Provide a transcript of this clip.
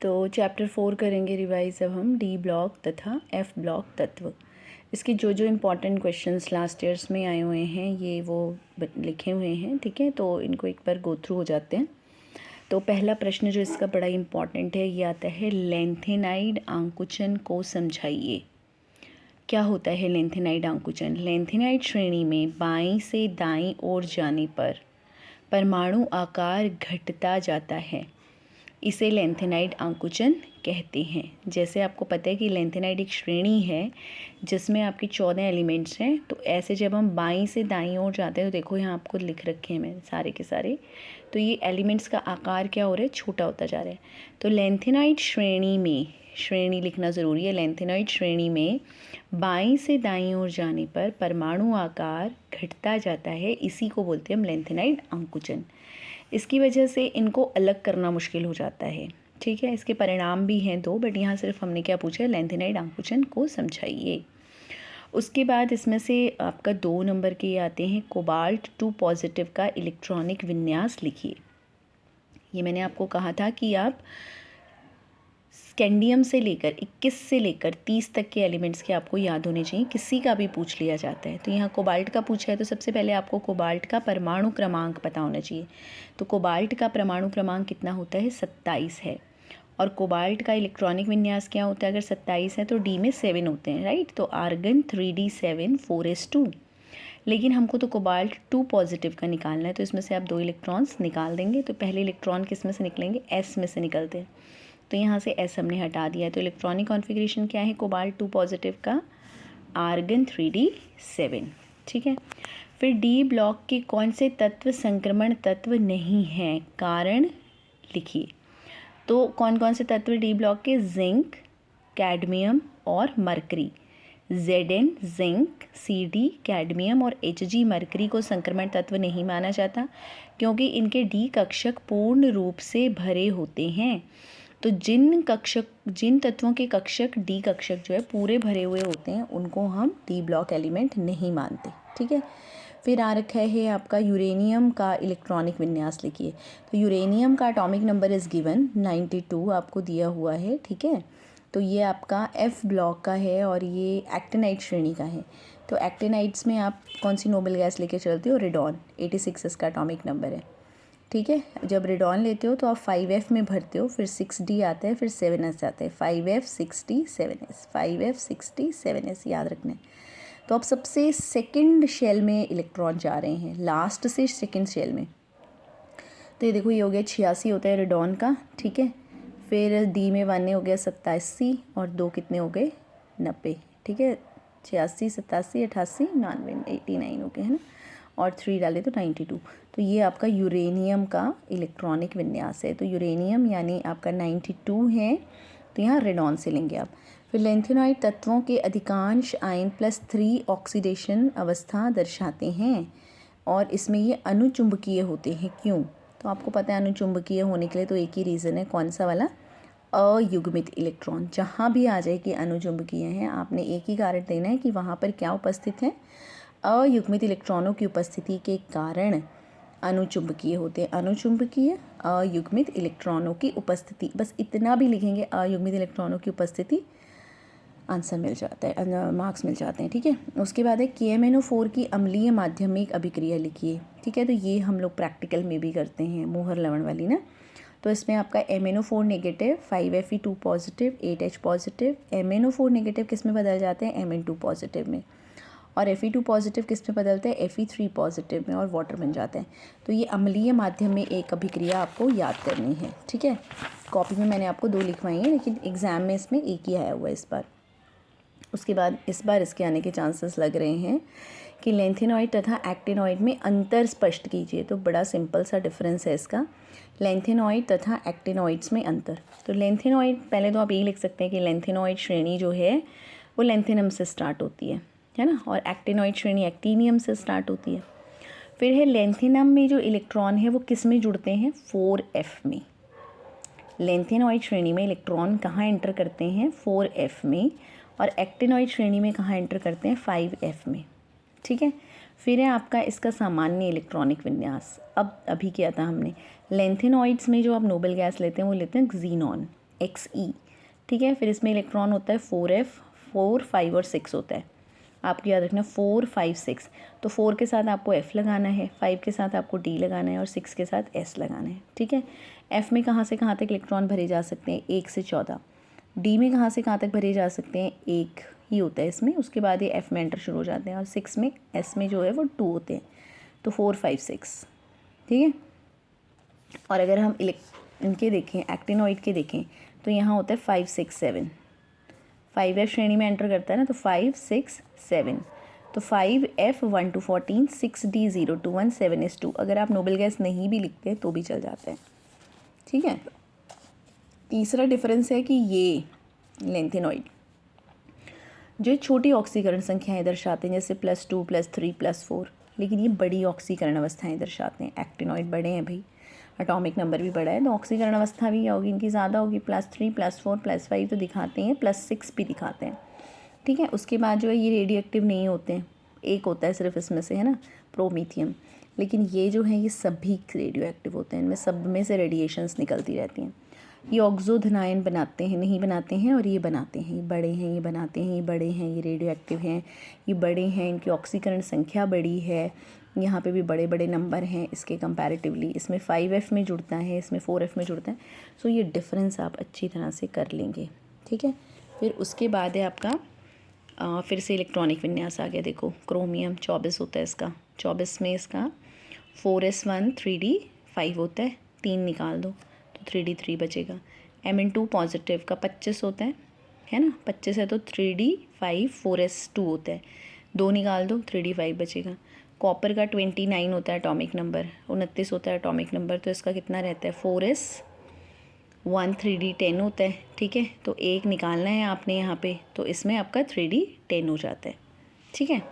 तो चैप्टर 4 करेंगे रिवाइज अब हम डी ब्लॉक तथा एफ ब्लॉक तत्व। इसके जो जो इम्पॉर्टेंट क्वेश्चंस लास्ट ईयर्स में आए हुए हैं ये वो लिखे हुए हैं, ठीक है। तो इनको एक बार गो थ्रू हो जाते हैं। तो पहला प्रश्न जो इसका बड़ा इम्पॉर्टेंट है ये आता है, लेंथेनाइड आंकुचन को समझाइए। क्या होता है लेंथेनाइड आंकुचन? लेंथेनाइड श्रेणी में बाईं से दाईं ओर जाने पर परमाणु आकार घटता जाता है, इसे लेंथेनाइड आंकुचन कहते हैं। जैसे आपको पता है कि लेंथेनाइड एक श्रेणी है जिसमें आपके 14 एलिमेंट्स हैं। तो ऐसे जब हम बाईं से दाईं ओर जाते हैं तो देखो यहाँ आपको लिख रखे हैं मैं सारे के सारे, तो ये एलिमेंट्स का आकार क्या हो रहा है, छोटा होता जा रहा है। तो लेंथेनाइड श्रेणी में, श्रेणी लिखना ज़रूरी है, लेंथेनाइड श्रेणी में बाईं से दाईं ओर जाने पर परमाणु आकार घटता जाता है, इसी को बोलते हैं हम लेंथेनाइड आंकुचन। इसकी वजह से इनको अलग करना मुश्किल हो जाता है, ठीक है। इसके परिणाम भी हैं दो, बट यहाँ सिर्फ हमने क्या पूछा है, लेंथेनाइड आंकुचन को समझाइए। उसके बाद इसमें से आपका 2 नंबर के आते हैं, कोबाल्ट 2 पॉजिटिव का इलेक्ट्रॉनिक विन्यास लिखिए। ये मैंने आपको कहा था कि आप स्कैंडियम से लेकर 21 से लेकर 30 तक के एलिमेंट्स के आपको याद होने चाहिए, किसी का भी पूछ लिया जाता है। तो यहाँ कोबाल्ट का पूछा है तो सबसे पहले आपको कोबाल्ट का परमाणु क्रमांक पता होना चाहिए। तो कोबाल्ट का परमाणु क्रमांक कितना होता है, 27 है। और कोबाल्ट का इलेक्ट्रॉनिक विन्यास क्या होता है, अगर 27 है तो डी में 7 होते हैं, राइट। तो आर्गन 3d7 4s2। लेकिन हमको तो कोबाल्ट 2 पॉजिटिव का निकालना है, तो इसमें से आप 2 इलेक्ट्रॉन्स निकाल देंगे। तो पहले इलेक्ट्रॉन किस में से निकलेंगे, एस में से निकलते हैं। तो यहाँ से एस हमने हटा दिया है। तो इलेक्ट्रॉनिक कॉन्फ़िगरेशन क्या है कोबाल्ट 2 पॉजिटिव का, आर्गन 3d7, ठीक है। फिर डी ब्लॉक के कौन से तत्व संक्रमण तत्व नहीं हैं, कारण लिखिए। तो कौन कौन से तत्व डी ब्लॉक के, जिंक, कैडमियम और mercury. Zn zinc, Cd cadmium और Hg मरकरी को संक्रमण तत्व नहीं माना जाता, क्योंकि इनके डी कक्षक पूर्ण रूप से भरे होते हैं। तो जिन तत्वों के कक्षक डी कक्षक जो है पूरे भरे हुए होते हैं उनको हम डी ब्लॉक एलिमेंट नहीं मानते, ठीक है। फिर आ रखा है आपका यूरेनियम का इलेक्ट्रॉनिक विन्यास लिखिए। तो यूरेनियम का एटॉमिक नंबर इज़ गिवन 92 आपको दिया हुआ है, ठीक है। तो ये आपका एफ ब्लॉक का है और ये एक्टिनाइड श्रेणी का है। तो एक्टिनाइड्स में आप कौन सी नोबेल गैस लेके चलते हो, रेडॉन 86 इसका एटॉमिक नंबर है, ठीक है। जब रेडॉन लेते हो तो आप 5F में भरते हो, फिर 6D आता है, फिर 7S आता है, 5F 6D 7S, 5F 6D 7S याद रखना है। तो अब सबसे सेकंड शेल में इलेक्ट्रॉन जा रहे हैं, लास्ट से सेकंड शेल में। तो ये देखो ये हो गया 86 होता है रेडॉन का, ठीक है। फिर डी में 1 हो गया 87 और 2 कितने हो गए 90, ठीक है। 86 87 88 99 89 हो गए, है ना। और 3 डाले तो 92। तो ये आपका यूरेनियम का इलेक्ट्रॉनिक विन्यास है। तो यूरेनियम यानी आपका 92 है, तो यहाँ रेडॉन से लेंगे आप। फिर लेंथेनॉइड तत्वों के अधिकांश आयन +3 ऑक्सीडेशन अवस्था दर्शाते हैं और इसमें ये अनुचुंबकीय होते हैं, क्यों? तो आपको पता है अनुचुंबकीय होने के लिए तो एक ही रीज़न है, कौन सा वाला, अयुग्मित इलेक्ट्रॉन। जहाँ भी आ जाए कि अनुचुंबकीय हैं, आपने एक ही कारण देना है कि वहाँ पर क्या उपस्थित है, अयुग्मित इलेक्ट्रॉनों की उपस्थिति के कारण अनुचुंबकीय होते हैं। अनुचुंबकीय अयुग्मित इलेक्ट्रॉनों की उपस्थिति, बस इतना भी लिखेंगे, अयुग्मित इलेक्ट्रॉनों की उपस्थिति, आंसर मिल जाता है, मार्क्स मिल जाते हैं, ठीक है। उसके बाद है KMnO4 की अम्लीय माध्यमिक अभिक्रिया लिखिए, ठीक है। तो ये हम लोग प्रैक्टिकल में भी करते हैं, मोहर लवण वाली ना। तो इसमें आपका MnO4 negative, 5Fe2 positive, 8H positive. MnO4 negative किस में बदल जाते हैं, Mn2 पॉजिटिव में। और Fe2 पॉजिटिव किस में बदलते हैं, Fe3 पॉजिटिव में, और वाटर बन जाते हैं। तो ये अम्लीय माध्यम में एक अभिक्रिया आपको याद करनी है, ठीक है। कॉपी में मैंने आपको 2 लिखवाई हैं, लेकिन एग्ज़ाम में इसमें एक ही आया हुआ है इस बार। उसके बाद इस बार इसके आने के चांसेस लग रहे हैं कि लेंथेनॉइड तथा एक्टिनॉइड में अंतर स्पष्ट कीजिए। तो बड़ा सिंपल सा डिफरेंस है इसका, लेंथेनॉइड तथा एक्टिनॉइड्स में अंतर। तो लेंथेनॉइड, पहले तो आप यही लिख सकते हैं कि लेंथेनॉइड श्रेणी जो है वो लेंथेनम से स्टार्ट होती है ना, और एक्टिनॉइड श्रेणी एक्टिनियम से स्टार्ट होती है। फिर है लेंथेनम में जो इलेक्ट्रॉन है वो किस में जुड़ते हैं, 4F में। लेंथेनॉइड श्रेणी में इलेक्ट्रॉन कहाँ एंटर करते हैं, 4F में, और एक्टिनॉइड श्रेणी में कहाँ एंटर करते हैं, 5F में, ठीक है। फिर है आपका इसका सामान्य इलेक्ट्रॉनिक विन्यास। अब अभी किया था हमने, लेंथेनॉइड्स में जो आप नोबेल गैस लेते हैं वो लेते हैं क्जीनॉन, Xe, ठीक है। फिर इसमें इलेक्ट्रॉन होता है 4f, 4, 5 और 6 होता है। आपको याद रखना 4, 5, 6। तो 4 के साथ आपको F लगाना है, 5 के साथ आपको D लगाना है और 6 के साथ S लगाना है, ठीक है। F में कहाँ से कहाँ तक इलेक्ट्रॉन भरे जा सकते हैं, 1 से 14। D में कहाँ से कहाँ तक भरे जा सकते हैं, 1 ही होता है इसमें, उसके बाद ये F में एंटर शुरू हो जाते हैं। और 6 में S में जो है वो 2 होते हैं। तो 4, 5, 6, ठीक है। और अगर हम इनके देखें, एक्टिनॉइड के देखें, तो यहाँ होता है 5, 6, 7। 5F श्रेणी में एंटर करता है ना, तो 5, 6, 7। तो 5F 1 to 14, 6D 0 to 1, 7S 2। अगर आप नोबल गैस नहीं भी लिखते तो भी चल जाता है, ठीक है। तीसरा डिफरेंस है कि ये लेंथेनॉइड जो छोटी ऑक्सीकरण संख्याएं दर्शाते हैं, जैसे +2, +3, +4, लेकिन ये बड़ी ऑक्सीकरण अवस्थाएं दर्शाते हैं। एक्टिनॉइड बड़े हैं भाई, एटॉमिक नंबर भी बड़ा है, तो ऑक्सीकरण अवस्था भी क्या होगी, इनकी ज़्यादा होगी। +3, +4, +5 तो दिखाते हैं, +6 भी दिखाते हैं, ठीक है। उसके बाद जो है ये रेडियो एक्टिव नहीं होते हैं, एक होता है सिर्फ इसमें से, है ना, प्रोमीथियम। लेकिन ये जो है ये सभी रेडियो एक्टिव होते हैं, इनमें सब में से रेडिएशंस निकलती रहती हैं। ये ऑक्सो धनायन बनाते हैं, नहीं बनाते हैं, और ये बनाते हैं, ये बड़े हैं, ये बनाते हैं, ये बड़े हैं, ये रेडियो एक्टिव हैं, ये बड़े हैं, इनकी ऑक्सीकरण संख्या बड़ी है, यहाँ पे भी बड़े बड़े नंबर हैं इसके कंपैरेटिवली। इसमें 5F में जुड़ता है, इसमें 4F में जुड़ता है। सो ये डिफरेंस आप अच्छी तरह से कर लेंगे, ठीक है। फिर उसके बाद है आपका फिर से इलेक्ट्रॉनिक विन्यास आ गया। देखो क्रोमियम 24 होता है इसका, 24 में इसका 4s1 3d 5 होता है, 3 निकाल दो तो 3d 3 बचेगा। Mn2 पॉजिटिव का 25 होता है ना, 25 है तो 3d 5 4s2 होता है, 2 निकाल दो 3d 5 बचेगा। कॉपर का 29 होता है एटॉमिक नंबर, 29 होता है एटॉमिक नंबर, तो इसका कितना रहता है 4s1 3d 10 होता है, ठीक है। तो एक निकालना है आपने यहाँ पे, तो इसमें आपका 3d 10 हो जाता है, ठीक है।